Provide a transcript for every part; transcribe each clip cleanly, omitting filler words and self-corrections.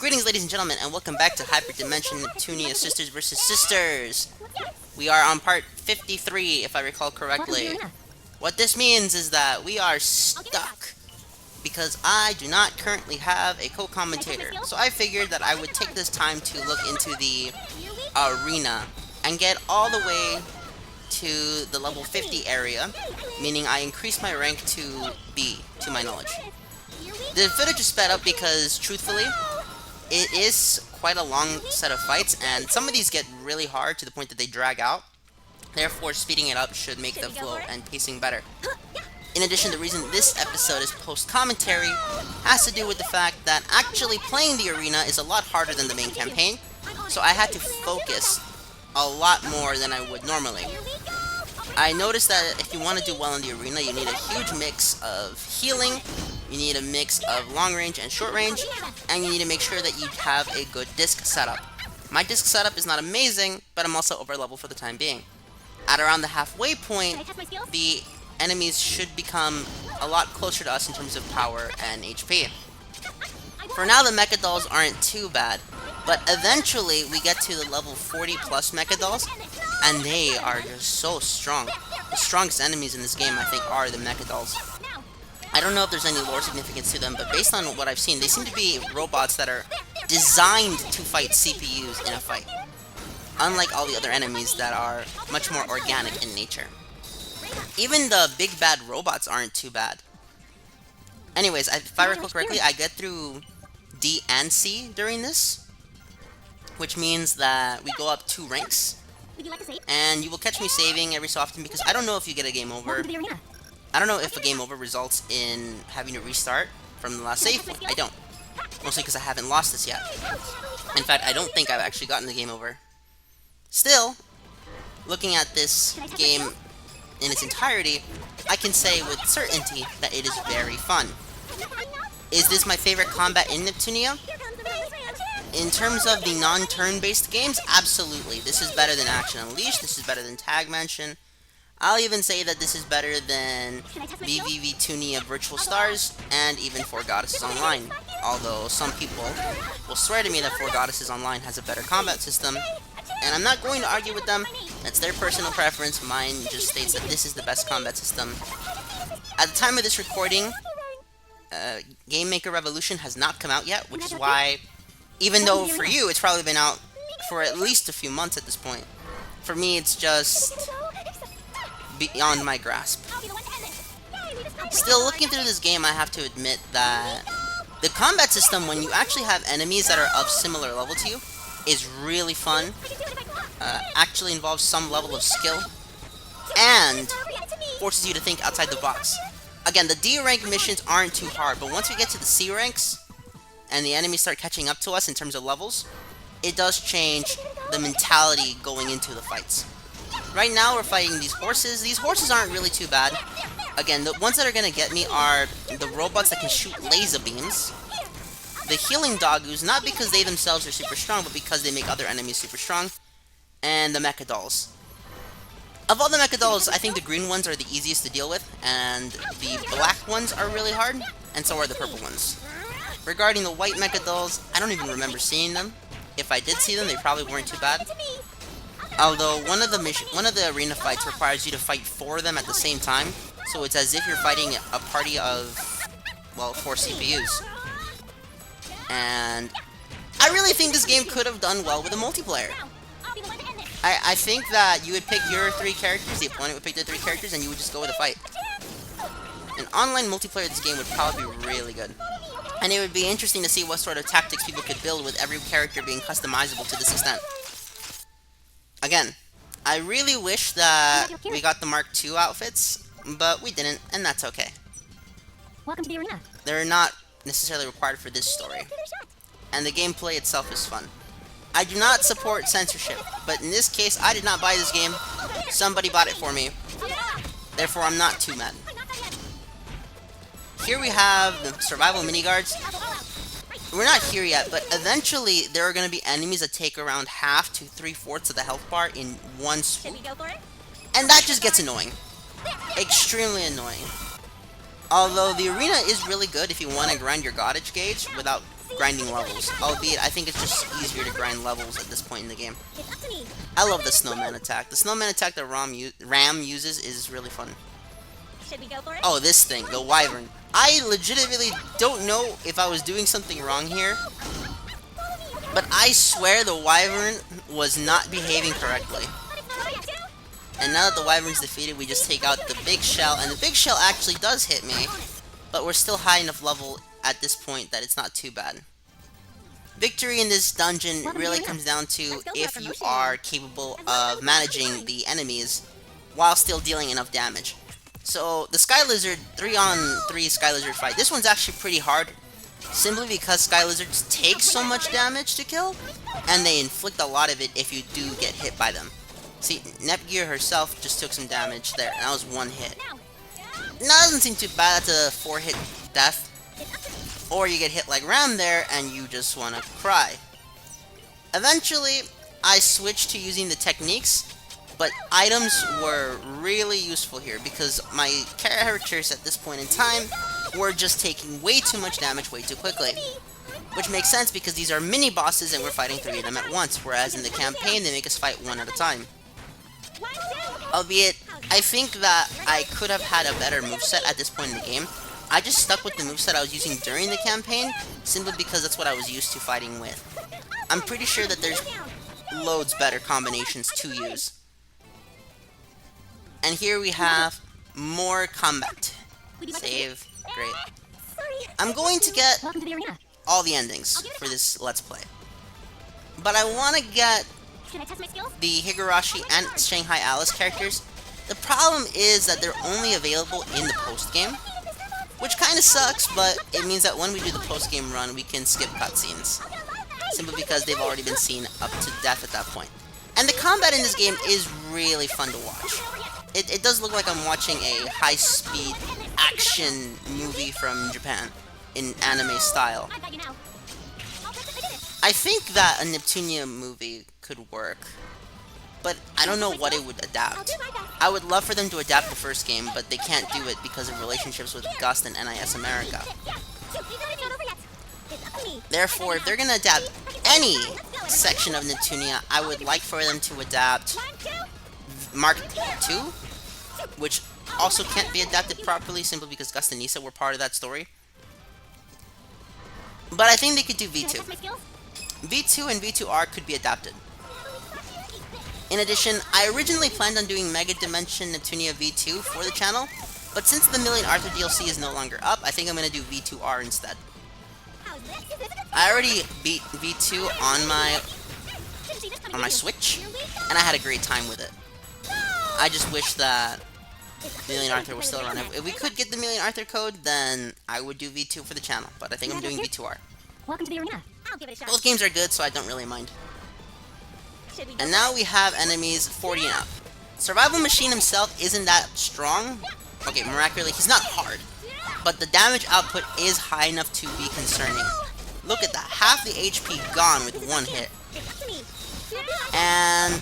Greetings, ladies and gentlemen, and welcome back to Hyperdimension Neptunia Sisters vs. Sisters. We are on part 53, if I recall correctly. What this means is that we are stuck because I do not currently have a co-commentator. So I figured that I would take this time to look into the arena and get all the way to the level 50 area, meaning I increased my rank to B, to my knowledge. The footage is sped up because, truthfully, it is quite a long set of fights, and some of these get really hard to the point that they drag out. Therefore, speeding it up should make the flow and pacing better. In addition, the reason this episode is post-commentary has to do with the fact that actually playing the arena is a lot harder than the main campaign, so I had to focus a lot more than I would normally. I noticed that if you want to do well in the arena, you need a huge mix of healing, you need a mix of long range and short range, and you need to make sure that you have a good disc setup. My disc setup is not amazing, but I'm also over level for the time being. At around the halfway point, the enemies should become a lot closer to us in terms of power and HP. For now, the mecha dolls aren't too bad, but eventually we get to the level 40 plus mecha dolls, and they are just so strong. The strongest enemies in this game, I think, are the mecha dolls. I don't know if there's any lore significance to them, but based on what I've seen, they seem to be robots that are designed to fight CPUs in a fight, unlike all the other enemies that are much more organic in nature. Even the big bad robots aren't too bad. Anyways, if I recall correctly, I get through D and C during this, which means that we go up 2 ranks, and you will catch me saving every so often because I don't know if you get a game over. I don't know if a game over results in having to restart from the last save point. I don't. Mostly because I haven't lost this yet. In fact, I don't think I've actually gotten the game over. Still, looking at this game in its entirety, I can say with certainty that it is very fun. Is this my favorite combat in Neptunia? In terms of the non-turn-based games, absolutely. This is better than Action Unleashed, this is better than Tag Mansion. I'll even say that this is better than Neptunia Virtual Stars, and even Four Goddesses Online. Although some people will swear to me that Four Goddesses Online has a better combat system, and I'm not going to argue with them. That's their personal preference. Mine just states that this is the best combat system. At the time of this recording, Game Maker Revolution has not come out yet, which is why, even though for you it's probably been out for at least a few months at this point, for me it's just beyond my grasp. Still, looking through this game, I have to admit that the combat system, when you actually have enemies that are of similar level to you, is really fun. Actually involves some level of skill, and forces you to think outside the box. Again, the D rank missions aren't too hard, but once we get to the C ranks, and the enemies start catching up to us in terms of levels, it does change the mentality going into the fights. Right now, we're fighting these horses. These horses aren't really too bad. Again, the ones that are going to get me are the robots that can shoot laser beams, the healing doggoos, not because they themselves are super strong, but because they make other enemies super strong, and the mecha dolls. Of all the mecha dolls, I think the green ones are the easiest to deal with, and the black ones are really hard, and so are the purple ones. Regarding the white mecha dolls, I don't even remember seeing them. If I did see them, they probably weren't too bad. Although one of the arena fights requires you to fight 4 of them at the same time, so it's as if you're fighting a party of, well, 4 CPUs. And I really think this game could have done well with a multiplayer. I think that you would pick your 3 characters, the opponent would pick their 3 characters, and you would just go with a fight. An online multiplayer of this game would probably be really good. And it would be interesting to see what sort of tactics people could build with every character being customizable to this extent. Again, I really wish that we got the Mark II outfits, but we didn't, and that's okay. Welcome to the arena. They're not necessarily required for this story, and the gameplay itself is fun. I do not support censorship, but in this case, I did not buy this game. Somebody bought it for me. Therefore, I'm not too mad. Here we have the survival mini-guards. We're not here yet, but eventually there are going to be enemies that take around half to 3/4 of the health bar in one swoop. And that just gets annoying. Extremely annoying. Although the arena is really good if you want to grind your Goddage gauge without grinding levels. Albeit, I think it's just easier to grind levels at this point in the game. It's up to me. I love the snowman attack. The snowman attack that Ram uses is really fun. Should we go for it? Oh, this thing, the wyvern. I legitimately don't know if I was doing something wrong here, but I swear the wyvern was not behaving correctly. And now that the wyvern's defeated, we just take out the big shell, and the big shell actually does hit me, but we're still high enough level at this point that it's not too bad. Victory in this dungeon really comes down to if you are capable of managing the enemies while still dealing enough damage. So, the Sky Lizard 3-on-3 Sky Lizard fight, this one's actually pretty hard, simply because Sky Lizards take so much damage to kill, and they inflict a lot of it if you do get hit by them. See, Neptunia herself just took some damage there, and that was one hit. Now, that doesn't seem too bad, that's a 4-hit death. Or you get hit like Ram there, and you just wanna cry. Eventually, I switched to using the techniques, but items were really useful here, because my characters at this point in time were just taking way too much damage way too quickly. Which makes sense, because these are mini-bosses and we're fighting 3 of them at once, whereas in the campaign they make us fight 1 at a time. Albeit, I think that I could have had a better moveset at this point in the game. I just stuck with the moveset I was using during the campaign, simply because that's what I was used to fighting with. I'm pretty sure that there's loads better combinations to use. And here we have more combat. Save. Great. I'm going to get Welcome to the arena. all the endings for this Let's Play. But I want to get Can I test my skills? the Higurashi and Shanghai Alice characters. The problem is that they're only available in the post-game, which kind of sucks, but it means that when we do the post-game run, we can skip cutscenes. Simply because they've already been seen up to death at that point. And the combat in this game is really fun to watch. It does look like I'm watching a high-speed action movie from Japan in anime style. I got you now. I think that a Neptunia movie could work, but I don't know what it would adapt. I would love for them to adapt the first game, but they can't do it because of relationships with Gust and NIS America. Therefore, if they're gonna adapt any section of Neptunia, I would like for them to adapt Mark II, which also can't be adapted properly simply because Gust and Nisa were part of that story. But I think they could do V2. V2 and V2R could be adapted. In addition, I originally planned on doing Mega Dimension Neptunia V2 for the channel, but since the Million Arthur DLC is no longer up, I think I'm going to do V2R instead. I already beat V2 on my Switch, and I had a great time with it. I just wish that Million Arthur was still around. If we could get the Million Arthur code, then I would do V2 for the channel, but I think I'm doing V2R. Welcome to the arena. I'll give it a shot. Both games are good, so I don't really mind. And now we have enemies 40 and up. Survival Machine himself isn't that strong. Okay, miraculously, he's not hard. But the damage output is high enough to be concerning. Look at that, half the HP gone with one hit. And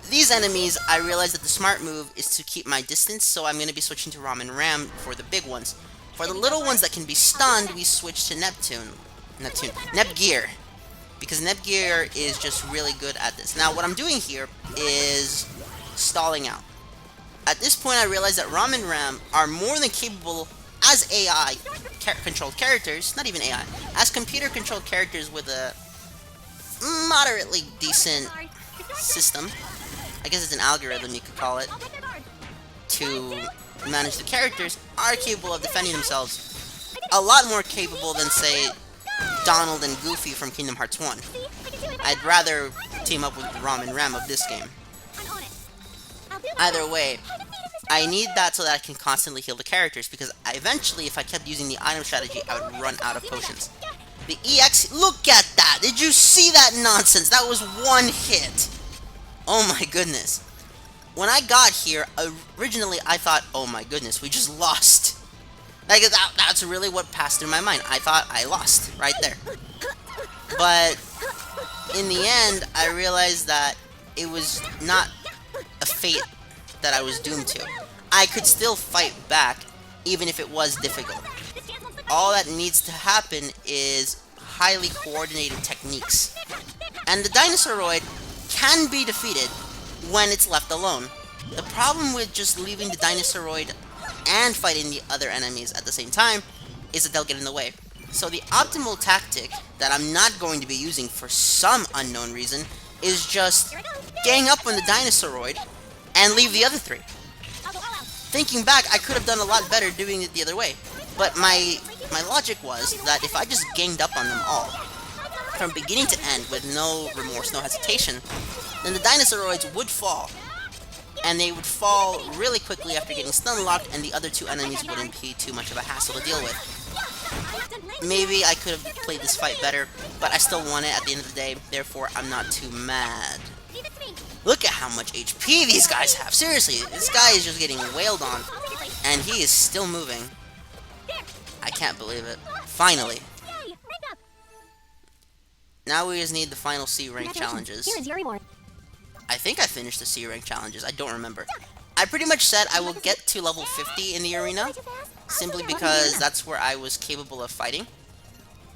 these enemies, I realized that the smart move is to keep my distance, so I'm going to be switching to Ramen Ram for the big ones. For the little ones that can be stunned, we switch to Nepgear. Because Nepgear is just really good at this. Now, what I'm doing here is stalling out. At this point, I realize that Ramen Ram are more than capable as AI-controlled characters, not even AI, as computer-controlled characters with a moderately decent system. I guess it's an algorithm, you could call it, to manage the characters, are capable of defending themselves. A lot more capable than, say, Donald and Goofy from Kingdom Hearts 1. I'd rather team up with Ramen Ram of this game. Either way, I need that so that I can constantly heal the characters, because eventually, if I kept using the item strategy, I would run out of potions. The EX, look at that! Did you see that nonsense? That was one hit! Oh my goodness. When I got here, originally I thought, oh my goodness, we just lost. Like, that's really what passed through my mind. I thought I lost, right there. But, in the end, I realized that it was not a fate that I was doomed to. I could still fight back, even if it was difficult. All that needs to happen is highly coordinated techniques. And the Dinosauroid can be defeated when it's left alone. The problem with just leaving the Dinosauroid and fighting the other enemies at the same time is that they'll get in the way. So the optimal tactic that I'm not going to be using for some unknown reason is just gang up on the Dinosauroid and leave the other three. I'll go all out. Thinking back, I could have done a lot better doing it the other way. But my logic was that if I just ganged up on them all, from beginning to end with no remorse, no hesitation, then the Dinosauroids would fall. And they would fall really quickly after getting stun locked, and the other two enemies wouldn't be too much of a hassle to deal with. Maybe I could have played this fight better, but I still won it at the end of the day, therefore I'm not too mad. Leave it to me. Look at how much HP these guys have. Seriously, this guy is just getting wailed on, and he is still moving. I can't believe it. Finally. Yay! Rank up. Now we just need the final C rank challenges. Here is your reward. I think I finished the C rank challenges. I don't remember. I pretty much said I will get to level 50 in the arena, simply because that's where I was capable of fighting.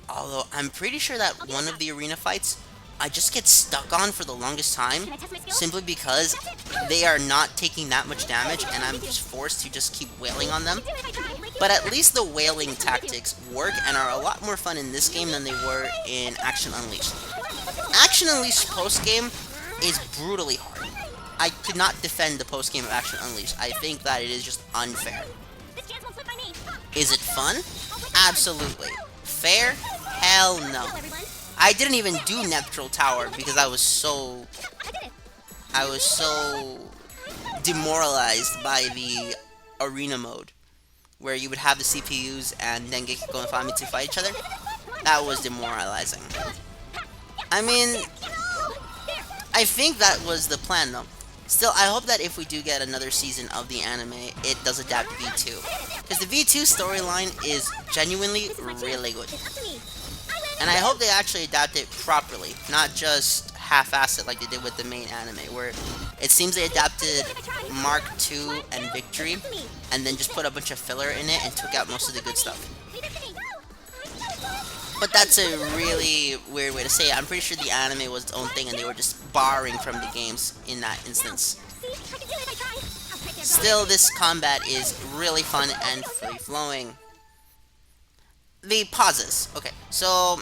Although, I'm pretty sure that one of the arena fights, I just get stuck on for the longest time, simply because they are not taking that much damage, and I'm just forced to just keep wailing on them. But at least the wailing tactics work and are a lot more fun in this game than they were in Action Unleashed. Action Unleashed post-game is brutally hard. I could not defend the post-game of Action Unleashed. I think that it is just unfair. This chance won't slip my knee. Is it fun? Absolutely. Fair? Hell no. Hello, everyone. I didn't even do Neptunia Tower because I was so I did it. demoralized by the arena mode, where you would have the CPUs and Dengeki and Famitsu fight each other. That was demoralizing. I mean, I think that was the plan though. Still, I hope that if we do get another season of the anime, it does adapt to V2. Because the V2 storyline is genuinely really good. It's up to me. And I hope they actually adapt it properly, not just half-ass it like they did with the main anime, where it seems they adapted Mark II and Victory, and then just put a bunch of filler in it and took out most of the good stuff. Leave it to me. But that's a really weird way to say it. I'm pretty sure the anime was its own thing and they were just borrowing from the games in that instance. See, I can do it if I try. I'll take it. Still, this combat is really fun and free-flowing. The pauses. Okay, so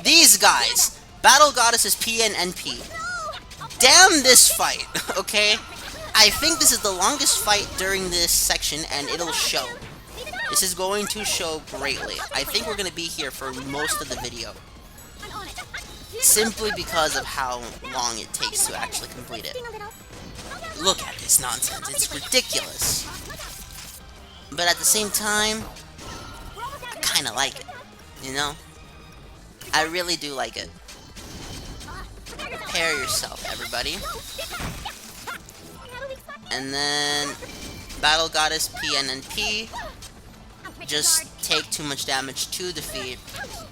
these guys, Battle Goddesses P and NP. Damn this fight, okay? I think this is the longest fight during this section, and it'll show. This is going to show greatly. I think we're going to be here for most of the video, I'm on it. simply because of how long it takes to actually complete it. Look at this nonsense. It's ridiculous. But at the same time, I kind of like it, you know? I really do like it. Prepare yourself, everybody. And then Battle Goddess PNNP just take too much damage to defeat,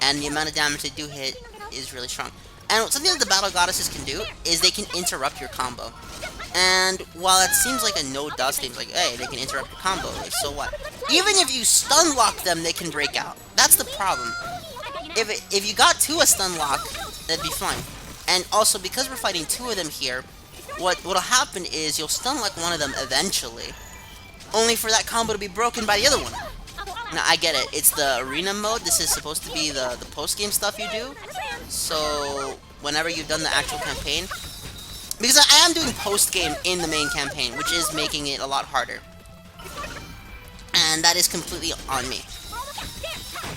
and the amount of damage they do hit is really strong. And something that the Battle Goddesses can do is they can interrupt your combo. And while it seems like a no-duh thing, like, hey, they can interrupt your combo, like, so what? Even if you stun lock them, they can break out. That's the problem. If you got to a stun lock, that'd be fine. And also, because we're fighting two of them here, what'll happen is you'll stun lock one of them eventually, only for that combo to be broken by the other one. Now, I get it. It's the arena mode. This is supposed to be the post-game stuff you do. So, whenever you've done the actual campaign, because I am doing post-game in the main campaign, which is making it a lot harder. And that is completely on me.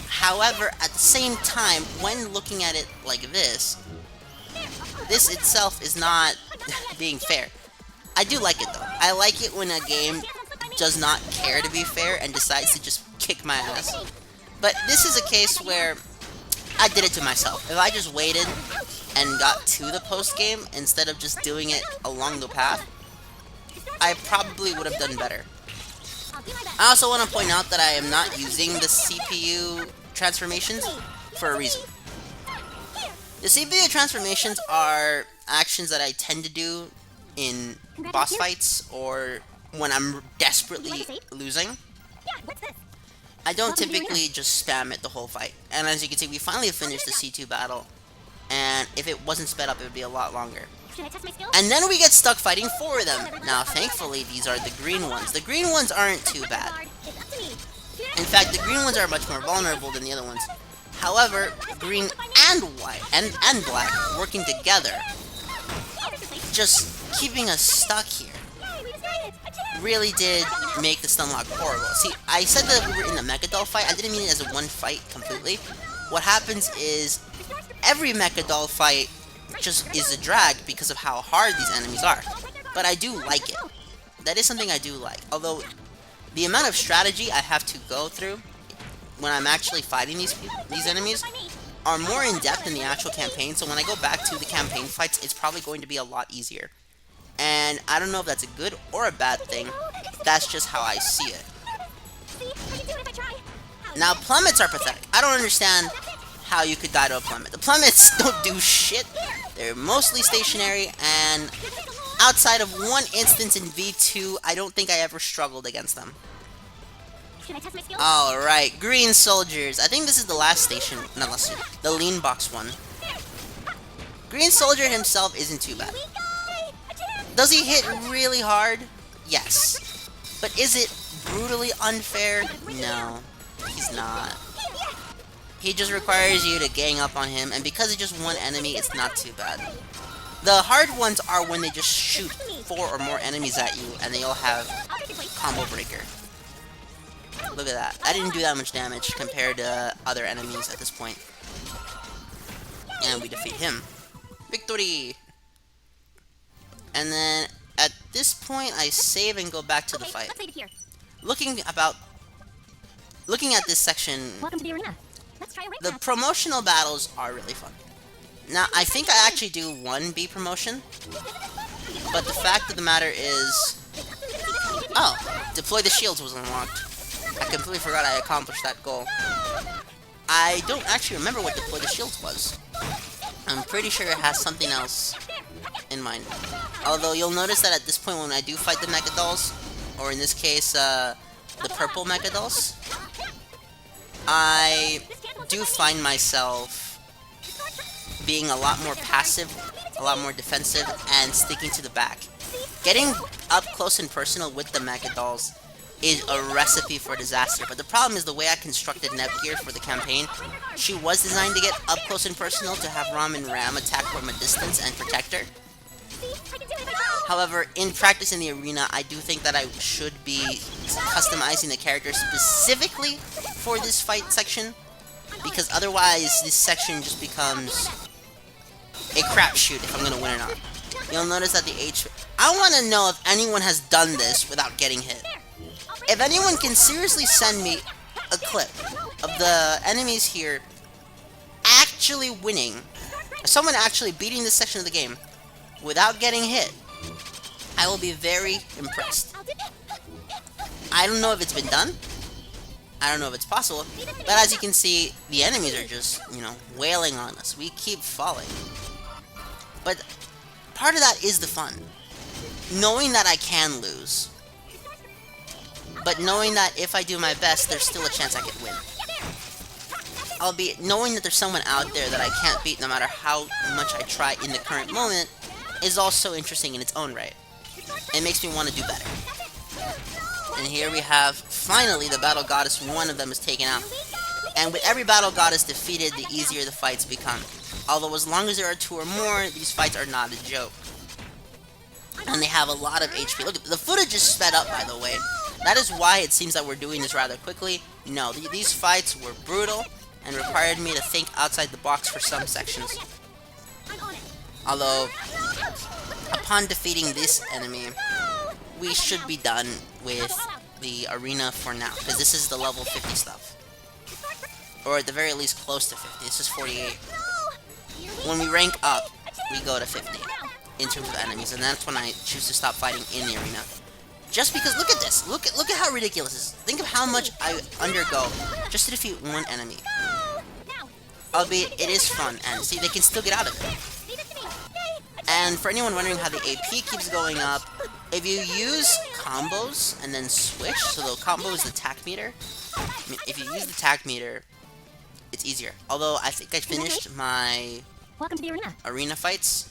However, at the same time, when looking at it like this itself is not being fair. I do like it, though. I like it when a game does not care to be fair and decides to just kick my ass. But this is a case where I did it to myself. If I just waited and got to the post-game instead of just doing it along the path, I probably would have done better. I also want to point out that I am not using the CPU transformations for a reason. The CPU transformations are actions that I tend to do in boss fights or when I'm desperately losing. Yeah, what's this? I don't typically just spam it the whole fight. And as you can see, we finally finished the C2 battle. And if it wasn't sped up, it would be a lot longer. Should I test my skills? And then we get stuck fighting 4 of them. Now, thankfully, these are the green ones. The green ones aren't too bad. It's up to me. In fact, the green ones are much more vulnerable than the other ones. However, green and white and black working together, just keeping us stuck here, Yay, we destroyed it. A chance. really did make the stun lock horrible. See, I said that we were in the Mecha Doll fight. I didn't mean it as a one fight completely. What happens is every Mecha Doll fight just is a drag because of how hard these enemies are. But I do like it. That is something I do like. Although, the amount of strategy I have to go through when I'm actually fighting these enemies are more in-depth than the actual campaign, so when I go back to the campaign fights, it's probably going to be a lot easier. And I don't know if that's a good or a bad thing. That's just how I see it. See, I can do it if I try. Now, plummets are pathetic. I don't understand how you could die to a plummet. The plummets don't do shit. They're mostly stationary, and outside of one instance in V2, I don't think I ever struggled against them. Should I test my skills? Alright, green soldiers. I think this is the last station. Not last station. The lean box one. Green soldier himself isn't too bad. Does he hit really hard? Yes. But is it brutally unfair? No. He's not. He just requires you to gang up on him, and because it's just one enemy, it's not too bad. The hard ones are when they just shoot 4 or more enemies at you, and they all have combo breaker. Look at that. I didn't do that much damage compared to other enemies at this point. And we defeat him. Victory! And then, at this point, I save and go back to the fight. Let's leave it here. Looking at this section, Welcome to the arena. Let's try a rank the match. promotional battles are really fun. Now, I think I actually do 1B promotion, but the fact of the matter is... Oh, deploy the shields was unlocked. I completely forgot I accomplished that goal. I don't actually remember what deploy the shields was. I'm pretty sure it has something else in mind. Although you'll notice that at this point when I do fight the Mecha Dolls, or in this case, the purple Mecha Dolls, I do find myself being a lot more passive, a lot more defensive, and sticking to the back. Getting up close and personal with the Mecha Dolls is a recipe for disaster, but the problem is the way I constructed Neptunia for the campaign. She was designed to get up close and personal to have Ram and Ram attack from a distance and protect her. However, in practice in the arena, I do think that I should be customizing the character specifically for this fight section, because otherwise this section just becomes a crapshoot if I'm gonna win or not. You'll notice that the HP... I want to know if anyone has done this without getting hit. If anyone can seriously send me a clip of the enemies here actually winning, someone actually beating this section of the game without getting hit, I will be very impressed. I don't know if it's been done. I don't know if it's possible. But as you can see, the enemies are just, wailing on us. We keep falling. But part of that is the fun. Knowing that I can lose. But knowing that if I do my best, there's still a chance I could win. Albeit, knowing that there's someone out there that I can't beat no matter how much I try in the current moment is also interesting in its own right. It makes me want to do better. And here we have, finally, the Battle Goddess. One of them is taken out. And with every Battle Goddess defeated, the easier the fights become. Although as long as there are 2 or more, these fights are not a joke. And they have a lot of HP. Look, the footage is sped up, by the way. That is why it seems that we're doing this rather quickly. No, these fights were brutal and required me to think outside the box for some sections. Although, upon defeating this enemy, we should be done with the arena for now, because this is the level 50 stuff. Or at the very least close to 50. This is 48. When we rank up, we go to 50 in terms of enemies, and that's when I choose to stop fighting in the arena. Just because, look at this! Look at how ridiculous this is. Think of how much I undergo just to defeat one enemy. Albeit, it is fun, and see, they can still get out of it. And for anyone wondering how the AP keeps going up, if you use combos and then switch, so the combo is the attack meter, I mean, if you use the tag meter, it's easier. Although I think I finished my Welcome to the arena. arena fights.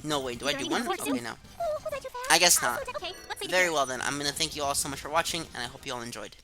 No, wait, do I do one? Okay, no. Oh, was I too fast? I guess not. Okay, let's see. Very well then, I'm gonna thank you all so much for watching, and I hope you all enjoyed.